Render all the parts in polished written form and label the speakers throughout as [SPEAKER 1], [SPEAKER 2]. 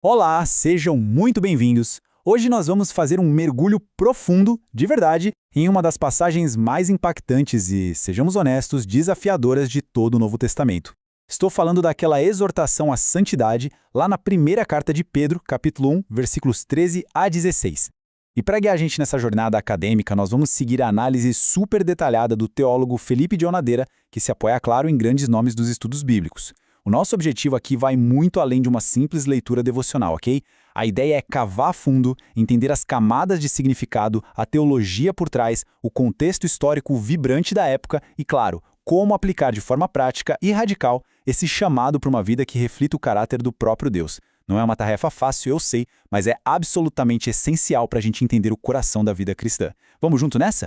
[SPEAKER 1] Olá, sejam muito bem-vindos. Hoje nós vamos fazer um mergulho profundo, de verdade, em uma das passagens mais impactantes e, sejamos honestos, desafiadoras de todo o Novo Testamento. Estou falando daquela exortação à santidade lá na primeira carta de Pedro, capítulo 1, versículos 13 a 16. E para guiar a gente nessa jornada acadêmica, nós vamos seguir a análise super detalhada do teólogo Felipe de Onadeira, que se apoia, claro, em grandes nomes dos estudos bíblicos. O nosso objetivo aqui vai muito além de uma simples leitura devocional, ok? A ideia é cavar fundo, entender as camadas de significado, a teologia por trás, o contexto histórico vibrante da época e, claro, como aplicar de forma prática e radical esse chamado para uma vida que reflita o caráter do próprio Deus. Não é uma tarefa fácil, eu sei, mas é absolutamente essencial para a gente entender o coração da vida cristã. Vamos junto nessa?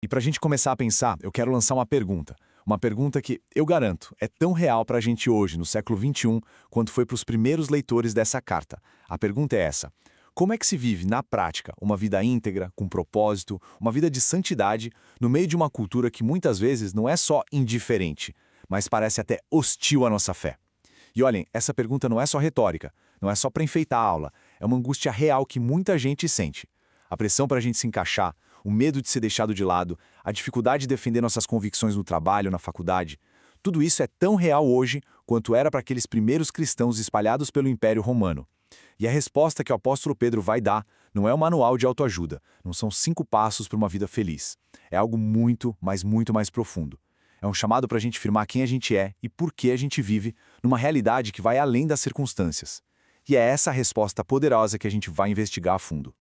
[SPEAKER 2] E para a gente começar a pensar, eu quero lançar uma pergunta. Uma pergunta que, eu garanto, é tão real para a gente hoje, no século XXI, quanto foi para os primeiros leitores dessa carta. A pergunta é essa: como é que se vive, na prática, uma vida íntegra, com propósito, uma vida de santidade, no meio de uma cultura que muitas vezes não é só indiferente, mas parece até hostil à nossa fé? E olhem, essa pergunta não é só retórica, não é só para enfeitar a aula, é uma angústia real que muita gente sente. A pressão para a gente se encaixar, o medo de ser deixado de lado, a dificuldade de defender nossas convicções no trabalho, na faculdade, tudo isso é tão real hoje quanto era para aqueles primeiros cristãos espalhados pelo Império Romano. E a resposta que o apóstolo Pedro vai dar não é um manual de autoajuda, não são 5 passos para uma vida feliz. É algo muito, mas muito mais profundo. É um chamado para a gente afirmar quem a gente é e por que a gente vive numa realidade que vai além das circunstâncias. E é essa a resposta poderosa que a gente vai investigar a fundo.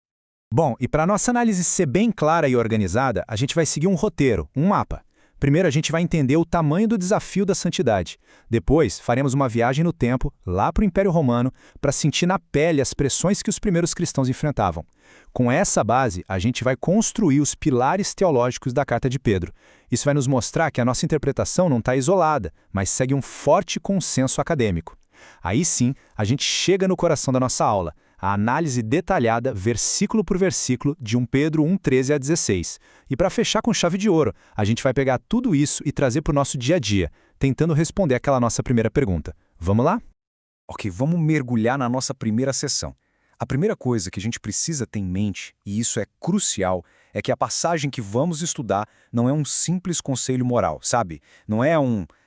[SPEAKER 3] Bom, e para nossa análise ser bem clara e organizada, a gente vai seguir um roteiro, um mapa. Primeiro, a gente vai entender o tamanho do desafio da santidade. Depois, faremos uma viagem no tempo, lá para o Império Romano, para sentir na pele as pressões que os primeiros cristãos enfrentavam. Com essa base, a gente vai construir os pilares teológicos da Carta de Pedro. Isso vai nos mostrar que a nossa interpretação não está isolada, mas segue um forte consenso acadêmico. Aí sim, a gente chega no coração da nossa aula, a análise detalhada, versículo por versículo, de 1 Pedro 1, 13 a 16. E para fechar com chave de ouro, a gente vai pegar tudo isso e trazer para o nosso dia a dia, tentando responder aquela nossa primeira pergunta. Vamos lá?
[SPEAKER 4] Ok, vamos mergulhar na nossa primeira sessão. A primeira coisa que a gente precisa ter em mente, e isso é crucial, é que a passagem que vamos estudar não é um simples conselho moral, sabe? Não é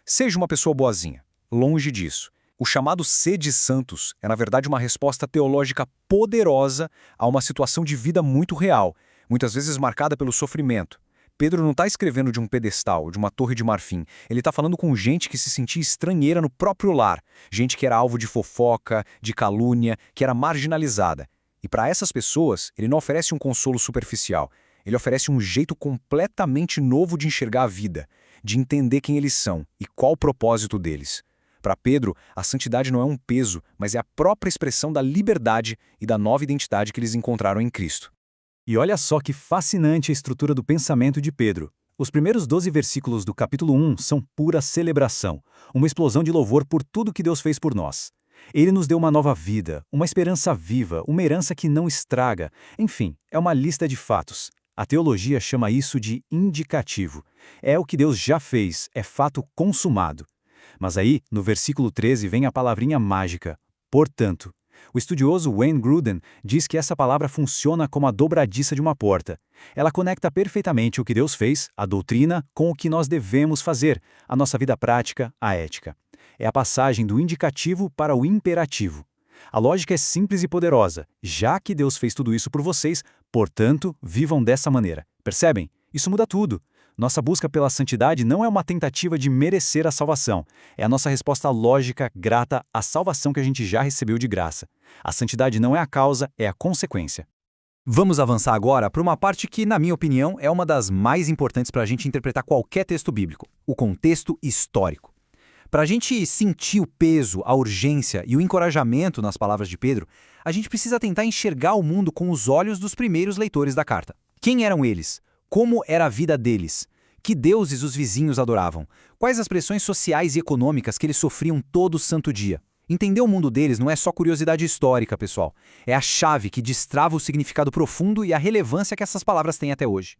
[SPEAKER 4] seja uma pessoa boazinha. Longe disso. O chamado sede santos é, na verdade, uma resposta teológica poderosa a uma situação de vida muito real, muitas vezes marcada pelo sofrimento. Pedro não está escrevendo de um pedestal, de uma torre de marfim. Ele está falando com gente que se sentia estranheira no próprio lar, gente que era alvo de fofoca, de calúnia, que era marginalizada. E para essas pessoas, ele não oferece um consolo superficial. Ele oferece um jeito completamente novo de enxergar a vida, de entender quem eles são e qual o propósito deles. Para Pedro, a santidade não é um peso, mas é a própria expressão da liberdade e da nova identidade que eles encontraram em Cristo.
[SPEAKER 3] E olha só que fascinante a estrutura do pensamento de Pedro. Os primeiros 12 versículos do capítulo 1 são pura celebração, uma explosão de louvor por tudo que Deus fez por nós. Ele nos deu uma nova vida, uma esperança viva, uma herança que não estraga. Enfim, é uma lista de fatos. A teologia chama isso de indicativo. É o que Deus já fez, é fato consumado. Mas aí, no versículo 13, vem a palavrinha mágica, portanto. O estudioso Wayne Grudem diz que essa palavra funciona como a dobradiça de uma porta. Ela conecta perfeitamente o que Deus fez, a doutrina, com o que nós devemos fazer, a nossa vida prática, a ética. É a passagem do indicativo para o imperativo. A lógica é simples e poderosa. Já que Deus fez tudo isso por vocês, portanto, vivam dessa maneira. Percebem? Isso muda tudo. Nossa busca pela santidade não é uma tentativa de merecer a salvação. É a nossa resposta lógica, grata à salvação que a gente já recebeu de graça. A santidade não é a causa, é a consequência.
[SPEAKER 4] Vamos avançar agora para uma parte que, na minha opinião, é uma das mais importantes para a gente interpretar qualquer texto bíblico: o contexto histórico. Para a gente sentir o peso, a urgência e o encorajamento nas palavras de Pedro, a gente precisa tentar enxergar o mundo com os olhos dos primeiros leitores da carta. Quem eram eles? Como era a vida deles? Que deuses os vizinhos adoravam? Quais as pressões sociais e econômicas que eles sofriam todo santo dia? Entender o mundo deles não é só curiosidade histórica, pessoal. É a chave que destrava o significado profundo e a relevância que essas palavras têm até hoje.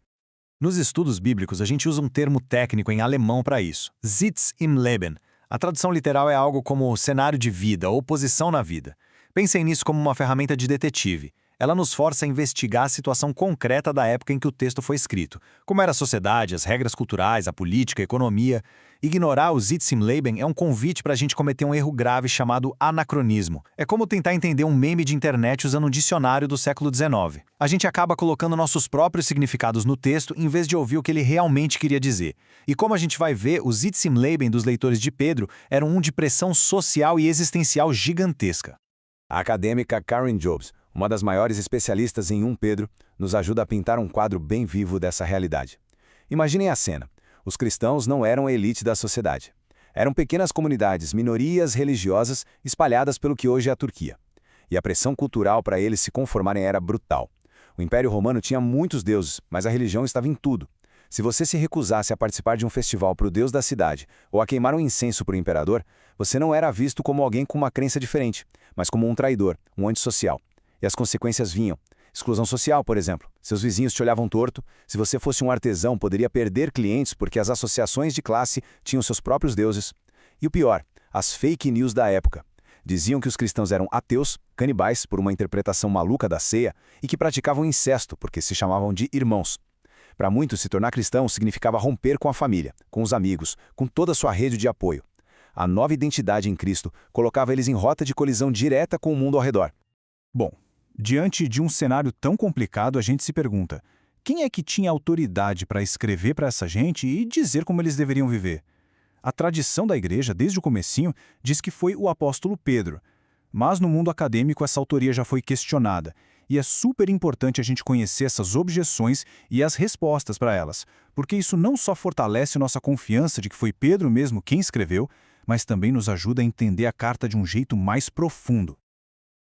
[SPEAKER 2] Nos estudos bíblicos, a gente usa um termo técnico em alemão para isso: Sitz im Leben. A tradução literal é algo como cenário de vida ou posição na vida.
[SPEAKER 3] Pensem nisso como uma ferramenta de detetive. Ela nos força a investigar a situação concreta da época em que o texto foi escrito. Como era a sociedade, as regras culturais, a política, a economia. Ignorar o Sitz im Leben é um convite para a gente cometer um erro grave chamado anacronismo. É como tentar entender um meme de internet usando um dicionário do século XIX. A gente acaba colocando nossos próprios significados no texto em vez de ouvir o que ele realmente queria dizer. E como a gente vai ver, o Sitz im Leben dos leitores de Pedro era um de pressão social e existencial gigantesca.
[SPEAKER 1] A acadêmica Karen Jobs, uma das maiores especialistas em 1 Pedro, nos ajuda a pintar um quadro bem vivo dessa realidade. Imaginem a cena. Os cristãos não eram a elite da sociedade. Eram pequenas comunidades, minorias religiosas espalhadas pelo que hoje é a Turquia. E a pressão cultural para eles se conformarem era brutal. O Império Romano tinha muitos deuses, mas a religião estava em tudo. Se você se recusasse a participar de um festival para o deus da cidade ou a queimar um incenso para o imperador, você não era visto como alguém com uma crença diferente, mas como um traidor, um antissocial. E as consequências vinham. Exclusão social, por exemplo. Seus vizinhos te olhavam torto. Se você fosse um artesão, poderia perder clientes porque as associações de classe tinham seus próprios deuses. E o pior, as fake news da época. Diziam que os cristãos eram ateus, canibais por uma interpretação maluca da ceia e que praticavam incesto porque se chamavam de irmãos. Para muitos, se tornar cristão significava romper com a família, com os amigos, com toda a sua rede de apoio. A nova identidade em Cristo colocava eles em rota de colisão direta com o mundo ao redor.
[SPEAKER 3] Bom, diante de um cenário tão complicado, a gente se pergunta: quem é que tinha autoridade para escrever para essa gente e dizer como eles deveriam viver? A tradição da igreja, desde o comecinho, diz que foi o apóstolo Pedro. Mas no mundo acadêmico essa autoria já foi questionada, e é super importante a gente conhecer essas objeções e as respostas para elas, porque isso não só fortalece nossa confiança de que foi Pedro mesmo quem escreveu, mas também nos ajuda a entender a carta de um jeito mais profundo.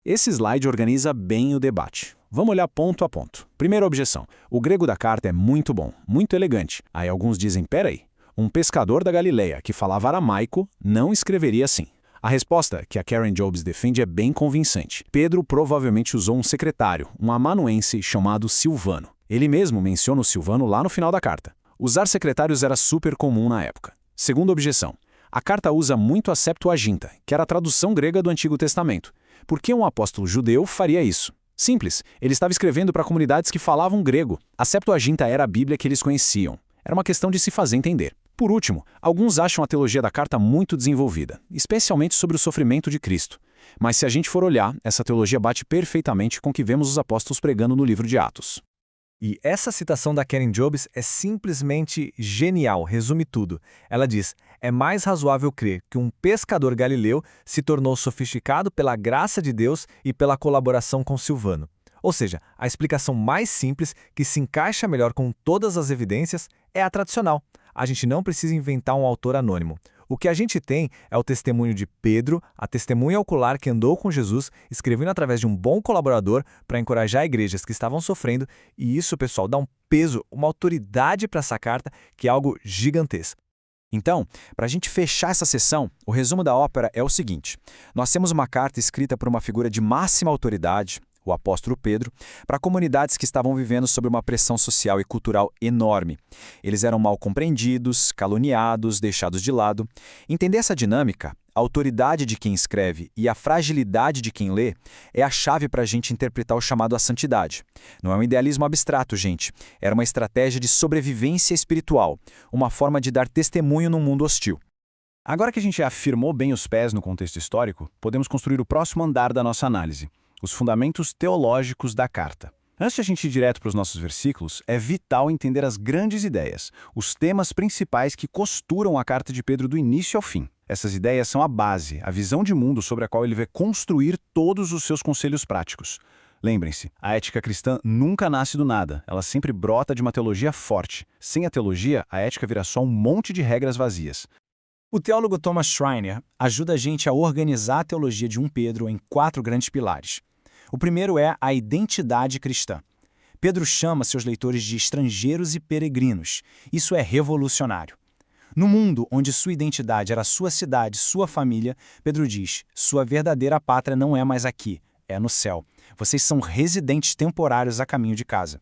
[SPEAKER 3] Esse slide organiza bem o debate. Vamos olhar ponto a ponto. Primeira objeção. O grego da carta é muito bom, muito elegante. Aí alguns dizem, peraí, um pescador da Galileia que falava aramaico não escreveria assim. A resposta que a Karen Jobs defende é bem convincente. Pedro provavelmente usou um secretário, um amanuense chamado Silvano. Ele mesmo menciona o Silvano lá no final da carta. Usar secretários era super comum na época. Segunda objeção. A carta usa muito a Septuaginta, que era a tradução grega do Antigo Testamento. Por que um apóstolo judeu faria isso? Simples, ele estava escrevendo para comunidades que falavam grego. A Septuaginta era a Bíblia que eles conheciam. Era uma questão de se fazer entender. Por último, alguns acham a teologia da carta muito desenvolvida, especialmente sobre o sofrimento de Cristo. Mas se a gente for olhar, essa teologia bate perfeitamente com o que vemos os apóstolos pregando no livro de Atos.
[SPEAKER 5] E essa citação da Karen Jobs é simplesmente genial, resume tudo. Ela diz, é mais razoável crer que um pescador galileu se tornou sofisticado pela graça de Deus e pela colaboração com Silvano. Ou seja, a explicação mais simples, que se encaixa melhor com todas as evidências, é a tradicional. A gente não precisa inventar um autor anônimo. O que a gente tem é o testemunho de Pedro, a testemunha ocular que andou com Jesus, escrevendo através de um bom colaborador para encorajar igrejas que estavam sofrendo, e isso, pessoal, dá um peso, uma autoridade para essa carta, que é algo gigantesco.
[SPEAKER 3] Então, para a gente fechar essa sessão, o resumo da ópera é o seguinte. Nós temos uma carta escrita por uma figura de máxima autoridade, o apóstolo Pedro, para comunidades que estavam vivendo sob uma pressão social e cultural enorme. Eles eram mal compreendidos, caluniados, deixados de lado. Entender essa dinâmica, a autoridade de quem escreve e a fragilidade de quem lê, é a chave para a gente interpretar o chamado à santidade. Não é um idealismo abstrato, gente. Era uma estratégia de sobrevivência espiritual, uma forma de dar testemunho num mundo hostil. Agora que a gente afirmou bem os pés no contexto histórico, podemos construir o próximo andar da nossa análise. Os fundamentos teológicos da carta. Antes de a gente ir direto para os nossos versículos, é vital entender as grandes ideias, os temas principais que costuram a carta de Pedro do início ao fim. Essas ideias são a base, a visão de mundo sobre a qual ele vai construir todos os seus conselhos práticos. Lembrem-se, a ética cristã nunca nasce do nada, ela sempre brota de uma teologia forte. Sem a teologia, a ética vira só um monte de regras vazias.
[SPEAKER 6] O teólogo Thomas Schreiner ajuda a gente a organizar a teologia de 1 Pedro em 4 grandes pilares. O primeiro é a identidade cristã. Pedro chama seus leitores de estrangeiros e peregrinos. Isso é revolucionário. No mundo onde sua identidade era sua cidade, sua família, Pedro diz, sua verdadeira pátria não é mais aqui, é no céu. Vocês são residentes temporários a caminho de casa.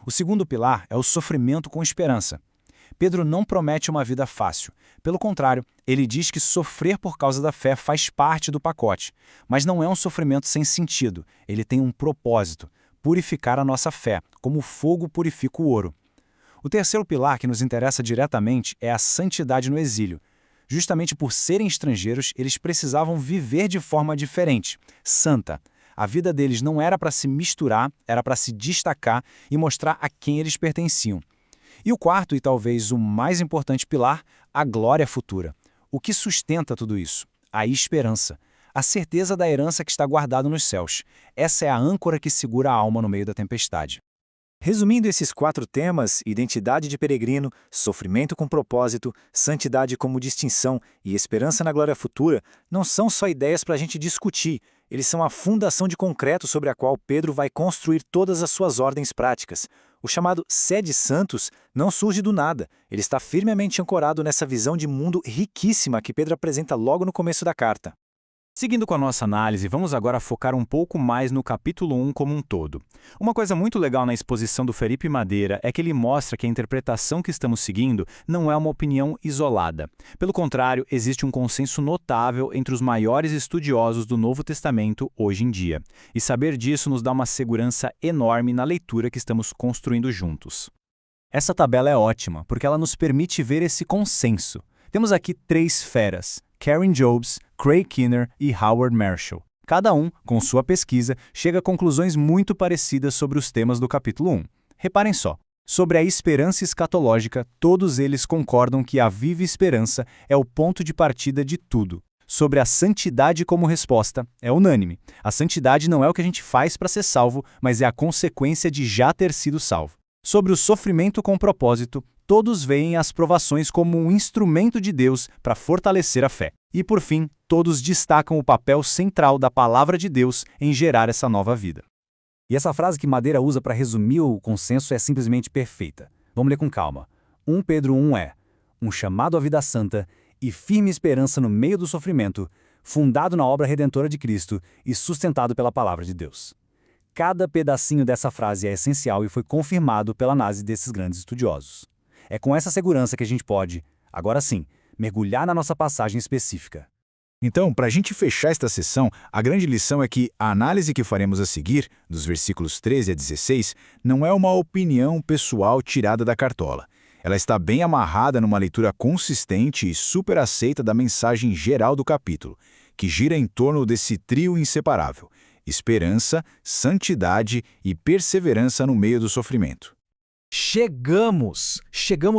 [SPEAKER 6] O segundo pilar é o sofrimento com esperança. Pedro não promete uma vida fácil. Pelo contrário, ele diz que sofrer por causa da fé faz parte do pacote. Mas não é um sofrimento sem sentido. Ele tem um propósito: purificar a nossa fé, como o fogo purifica o ouro. O terceiro pilar que nos interessa diretamente é a santidade no exílio. Justamente por serem estrangeiros, eles precisavam viver de forma diferente, santa. A vida deles não era para se misturar, era para se destacar e mostrar a quem eles pertenciam. E o quarto, e talvez o mais importante pilar, a glória futura. O que sustenta tudo isso? A esperança. A certeza da herança que está guardada nos céus. Essa é a âncora que segura a alma no meio da tempestade.
[SPEAKER 3] Resumindo esses 4 temas, identidade de peregrino, sofrimento com propósito, santidade como distinção e esperança na glória futura, não são só ideias para a gente discutir, eles são a fundação de concreto sobre a qual Pedro vai construir todas as suas ordens práticas. O chamado Sede Santos não surge do nada, ele está firmemente ancorado nessa visão de mundo riquíssima que Pedro apresenta logo no começo da carta.
[SPEAKER 1] Seguindo com a nossa análise, vamos agora focar um pouco mais no capítulo 1 como um todo. Uma coisa muito legal na exposição do Felipe Madeira é que ele mostra que a interpretação que estamos seguindo não é uma opinião isolada. Pelo contrário, existe um consenso notável entre os maiores estudiosos do Novo Testamento hoje em dia. E saber disso nos dá uma segurança enorme na leitura que estamos construindo juntos. Essa tabela é ótima, porque ela nos permite ver esse consenso. Temos aqui 3 feras: Karen Jobes, Craig Keener e Howard Marshall. Cada um, com sua pesquisa, chega a conclusões muito parecidas sobre os temas do capítulo 1. Reparem só, sobre a esperança escatológica, todos eles concordam que a viva esperança é o ponto de partida de tudo. Sobre a santidade como resposta, é unânime. A santidade não é o que a gente faz para ser salvo, mas é a consequência de já ter sido salvo. Sobre o sofrimento com propósito, todos veem as provações como um instrumento de Deus para fortalecer a fé. E, por fim, todos destacam o papel central da palavra de Deus em gerar essa nova vida.
[SPEAKER 3] E essa frase que Madeira usa para resumir o consenso é simplesmente perfeita. Vamos ler com calma. 1 Pedro 1 é um chamado à vida santa e firme esperança no meio do sofrimento, fundado na obra redentora de Cristo e sustentado pela palavra de Deus. Cada pedacinho dessa frase é essencial e foi confirmado pela análise desses grandes estudiosos. É com essa segurança que a gente pode, agora sim, mergulhar na nossa passagem específica.
[SPEAKER 2] Então, para a gente fechar esta sessão, a grande lição é que a análise que faremos a seguir, dos versículos 13 a 16, não é uma opinião pessoal tirada da cartola. Ela está bem amarrada numa leitura consistente e super aceita da mensagem geral do capítulo, que gira em torno desse trio inseparável: esperança, santidade e perseverança no meio do sofrimento.
[SPEAKER 7] Chegamos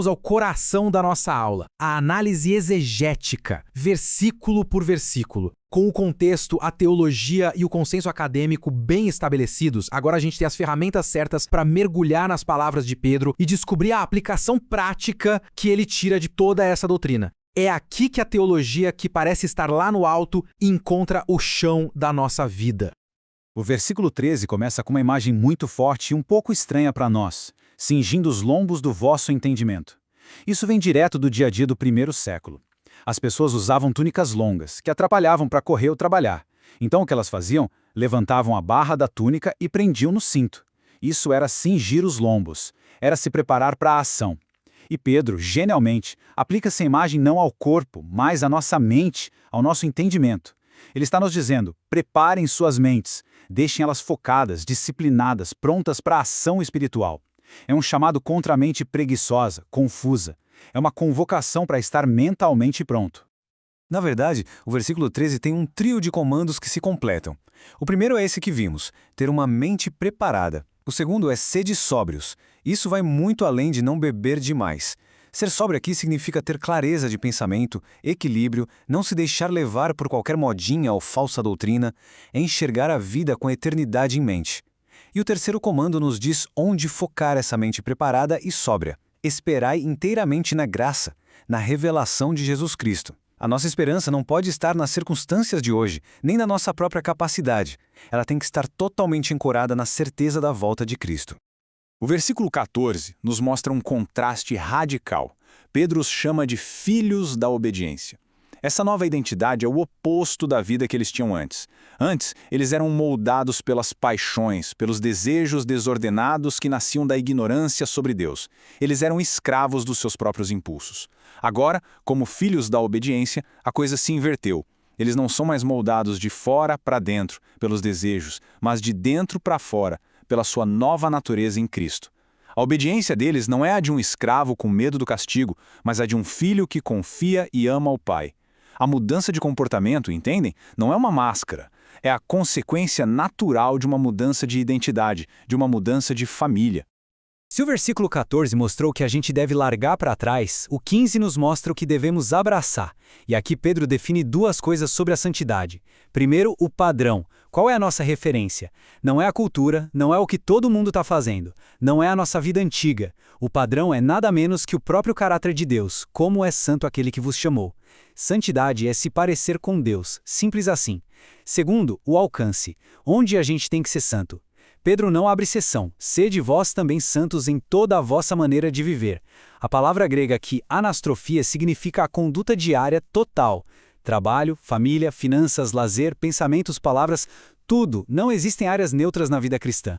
[SPEAKER 7] ao coração da nossa aula, a análise exegética, versículo por versículo. Com o contexto, a teologia e o consenso acadêmico bem estabelecidos, agora a gente tem as ferramentas certas para mergulhar nas palavras de Pedro e descobrir a aplicação prática que ele tira de toda essa doutrina. É aqui que a teologia, que parece estar lá no alto, encontra o chão da nossa vida.
[SPEAKER 3] O versículo 13 começa com uma imagem muito forte e um pouco estranha para nós: cingindo os lombos do vosso entendimento. Isso vem direto do dia a dia do primeiro século. As pessoas usavam túnicas longas, que atrapalhavam para correr ou trabalhar. Então o que elas faziam? Levantavam a barra da túnica e prendiam no cinto. Isso era cingir os lombos, era se preparar para a ação. E Pedro, genialmente, aplica essa imagem não ao corpo, mas à nossa mente, ao nosso entendimento. Ele está nos dizendo: preparem suas mentes, deixem elas focadas, disciplinadas, prontas para a ação espiritual. É um chamado contra a mente preguiçosa, confusa. É uma convocação para estar mentalmente pronto.
[SPEAKER 4] Na verdade, o versículo 13 tem um trio de comandos que se completam. O primeiro é esse que vimos, ter uma mente preparada. O segundo é sede sóbrios. Isso vai muito além de não beber demais. Ser sóbrio aqui significa ter clareza de pensamento, equilíbrio, não se deixar levar por qualquer modinha ou falsa doutrina, é enxergar a vida com a eternidade em mente. E o terceiro comando nos diz onde focar essa mente preparada e sóbria. Esperai inteiramente na graça, na revelação de Jesus Cristo. A nossa esperança não pode estar nas circunstâncias de hoje, nem na nossa própria capacidade. Ela tem que estar totalmente ancorada na certeza da volta de Cristo.
[SPEAKER 2] O versículo 14 nos mostra um contraste radical. Pedro os chama de filhos da obediência. Essa nova identidade é o oposto da vida que eles tinham antes. Antes, eles eram moldados pelas paixões, pelos desejos desordenados que nasciam da ignorância sobre Deus. Eles eram escravos dos seus próprios impulsos. Agora, como filhos da obediência, a coisa se inverteu. Eles não são mais moldados de fora para dentro, pelos desejos, mas de dentro para fora, pela sua nova natureza em Cristo. A obediência deles não é a de um escravo com medo do castigo, mas a de um filho que confia e ama o Pai. A mudança de comportamento, entendem? Não é uma máscara. É a consequência natural de uma mudança de identidade, de uma mudança de família.
[SPEAKER 3] Se o versículo 14 mostrou que a gente deve largar para trás, o 15 nos mostra o que devemos abraçar. E aqui Pedro define duas coisas sobre a santidade. Primeiro, o padrão. Qual é a nossa referência? Não é a cultura, não é o que todo mundo está fazendo, não é a nossa vida antiga. O padrão é nada menos que o próprio caráter de Deus, como é santo aquele que vos chamou. Santidade é se parecer com Deus, simples assim. Segundo, o alcance. Onde a gente tem que ser santo? Pedro não abre exceção. Sede vós também santos em toda a vossa maneira de viver. A palavra grega aqui, anastrofia, significa a conduta diária total. Trabalho, família, finanças, lazer, pensamentos, palavras, tudo. Não existem áreas neutras na vida cristã.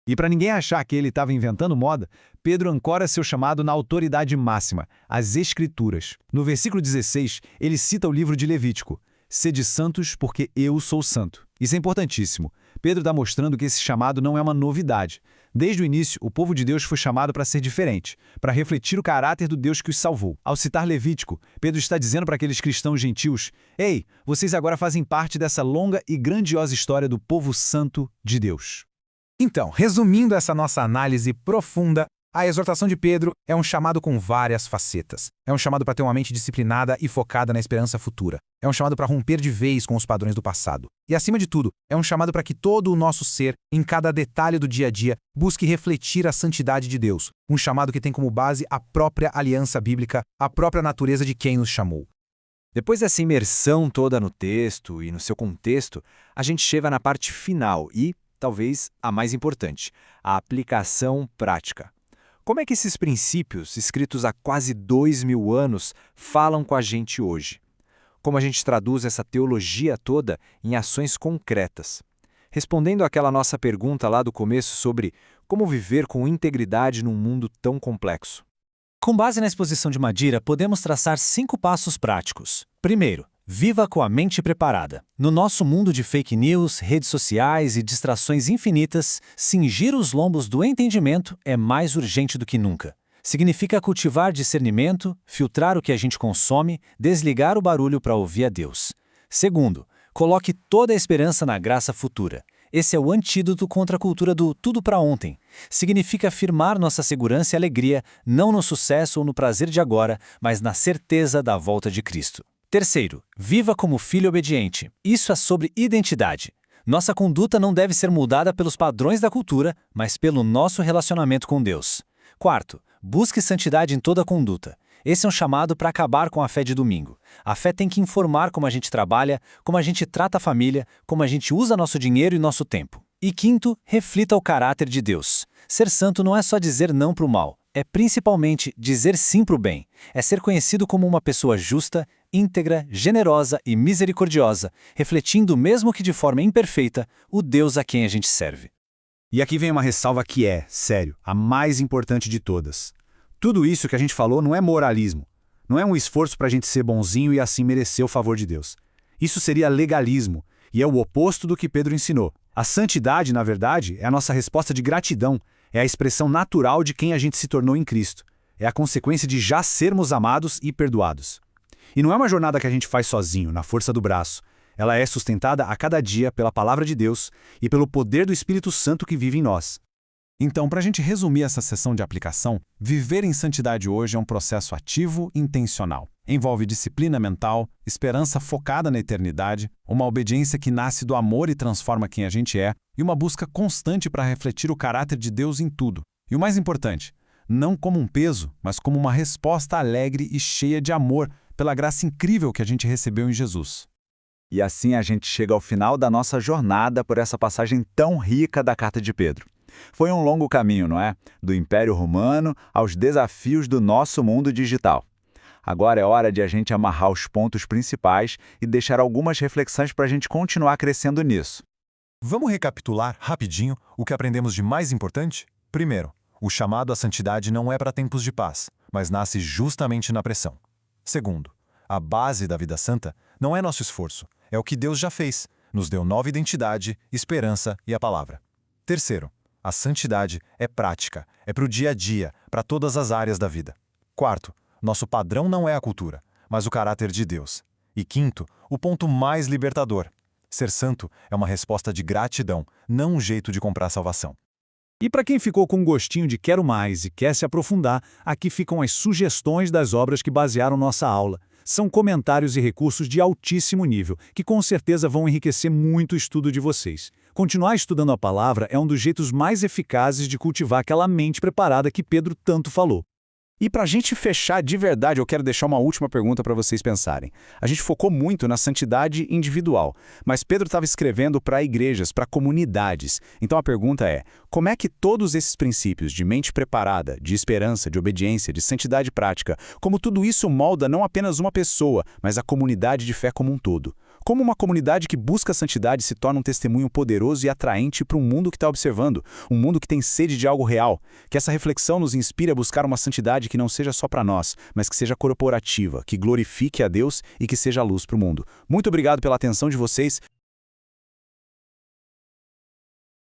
[SPEAKER 6] E para ninguém achar que ele estava inventando moda, Pedro ancora seu chamado na autoridade máxima, as Escrituras. No versículo 16, ele cita o livro de Levítico. Sede santos, porque eu sou santo. Isso é importantíssimo. Pedro está mostrando que esse chamado não é uma novidade. Desde o início, o povo de Deus foi chamado para ser diferente, para refletir o caráter do Deus que os salvou. Ao citar Levítico, Pedro está dizendo para aqueles cristãos gentios: ei, vocês agora fazem parte dessa longa e grandiosa história do povo santo de Deus.
[SPEAKER 7] Então, resumindo essa nossa análise profunda, a exortação de Pedro é um chamado com várias facetas. É um chamado para ter uma mente disciplinada e focada na esperança futura. É um chamado para romper de vez com os padrões do passado. E, acima de tudo, é um chamado para que todo o nosso ser, em cada detalhe do dia a dia, busque refletir a santidade de Deus. Um chamado que tem como base a própria aliança bíblica, a própria natureza de quem nos chamou.
[SPEAKER 5] Depois dessa imersão toda no texto e no seu contexto, a gente chega na parte final e, talvez, a mais importante, a aplicação prática. Como é que esses princípios, escritos há quase 2000 anos, falam com a gente hoje? Como a gente traduz essa teologia toda em ações concretas? Respondendo àquela nossa pergunta lá do começo sobre como viver com integridade num mundo tão complexo.
[SPEAKER 3] Com base na exposição de Madira, podemos traçar 5 passos práticos. Primeiro, viva com a mente preparada. No nosso mundo de fake news, redes sociais e distrações infinitas, cingir os lombos do entendimento é mais urgente do que nunca. Significa cultivar discernimento, filtrar o que a gente consome, desligar o barulho para ouvir a Deus. Segundo, coloque toda a esperança na graça futura. Esse é o antídoto contra a cultura do tudo para ontem. Significa afirmar nossa segurança e alegria, não no sucesso ou no prazer de agora, mas na certeza da volta de Cristo. Terceiro, viva como filho obediente. Isso é sobre identidade. Nossa conduta não deve ser mudada pelos padrões da cultura, mas pelo nosso relacionamento com Deus. Quarto, busque santidade em toda a conduta. Esse é um chamado para acabar com a fé de domingo. A fé tem que informar como a gente trabalha, como a gente trata a família, como a gente usa nosso dinheiro e nosso tempo. E quinto, reflita o caráter de Deus. Ser santo não é só dizer não para o mal, é principalmente dizer sim para o bem. É ser conhecido como uma pessoa justa, íntegra, generosa e misericordiosa, refletindo, mesmo que de forma imperfeita, o Deus a quem a gente serve.
[SPEAKER 6] E aqui vem uma ressalva que é, sério, a mais importante de todas. Tudo isso que a gente falou não é moralismo. Não é um esforço para a gente ser bonzinho e assim merecer o favor de Deus. Isso seria legalismo, e é o oposto do que Pedro ensinou. A santidade, na verdade, é a nossa resposta de gratidão, é a expressão natural de quem a gente se tornou em Cristo. É a consequência de já sermos amados e perdoados. E não é uma jornada que a gente faz sozinho, na força do braço. Ela é sustentada a cada dia pela palavra de Deus e pelo poder do Espírito Santo que vive em nós.
[SPEAKER 1] Então, para a gente resumir essa sessão de aplicação, viver em santidade hoje é um processo ativo e intencional. Envolve disciplina mental, esperança focada na eternidade, uma obediência que nasce do amor e transforma quem a gente é, e uma busca constante para refletir o caráter de Deus em tudo. E o mais importante, não como um peso, mas como uma resposta alegre e cheia de amor pela graça incrível que a gente recebeu em Jesus.
[SPEAKER 2] E assim a gente chega ao final da nossa jornada por essa passagem tão rica da Carta de Pedro. Foi um longo caminho, não é? Do Império Romano aos desafios do nosso mundo digital.
[SPEAKER 1] Agora é hora de a gente amarrar os pontos principais e deixar algumas reflexões para a gente continuar crescendo nisso.
[SPEAKER 8] Vamos recapitular rapidinho o que aprendemos de mais importante? Primeiro, o chamado à santidade não é para tempos de paz, mas nasce justamente na pressão. Segundo, a base da vida santa não é nosso esforço, é o que Deus já fez, nos deu nova identidade, esperança e a palavra. Terceiro, a santidade é prática, é para o dia a dia, para todas as áreas da vida. Quarto, nosso padrão não é a cultura, mas o caráter de Deus. E quinto, o ponto mais libertador. Ser santo é uma resposta de gratidão, não um jeito de comprar salvação.
[SPEAKER 3] E para quem ficou com um gostinho de quero mais e quer se aprofundar, aqui ficam as sugestões das obras que basearam nossa aula. São comentários e recursos de altíssimo nível, que com certeza vão enriquecer muito o estudo de vocês. Continuar estudando a palavra é um dos jeitos mais eficazes de cultivar aquela mente preparada que Pedro tanto falou.
[SPEAKER 1] E para a gente fechar de verdade, eu quero deixar uma última pergunta para vocês pensarem. A gente focou muito na santidade individual, mas Pedro estava escrevendo para igrejas, para comunidades. Então a pergunta é, como é que todos esses princípios de mente preparada, de esperança, de obediência, de santidade prática, como tudo isso molda não apenas uma pessoa, mas a comunidade de fé como um todo? Como uma comunidade que busca a santidade se torna um testemunho poderoso e atraente para um mundo que está observando, um mundo que tem sede de algo real. Que essa reflexão nos inspire a buscar uma santidade que não seja só para nós, mas que seja corporativa, que glorifique a Deus e que seja luz para o mundo. Muito obrigado pela atenção de vocês.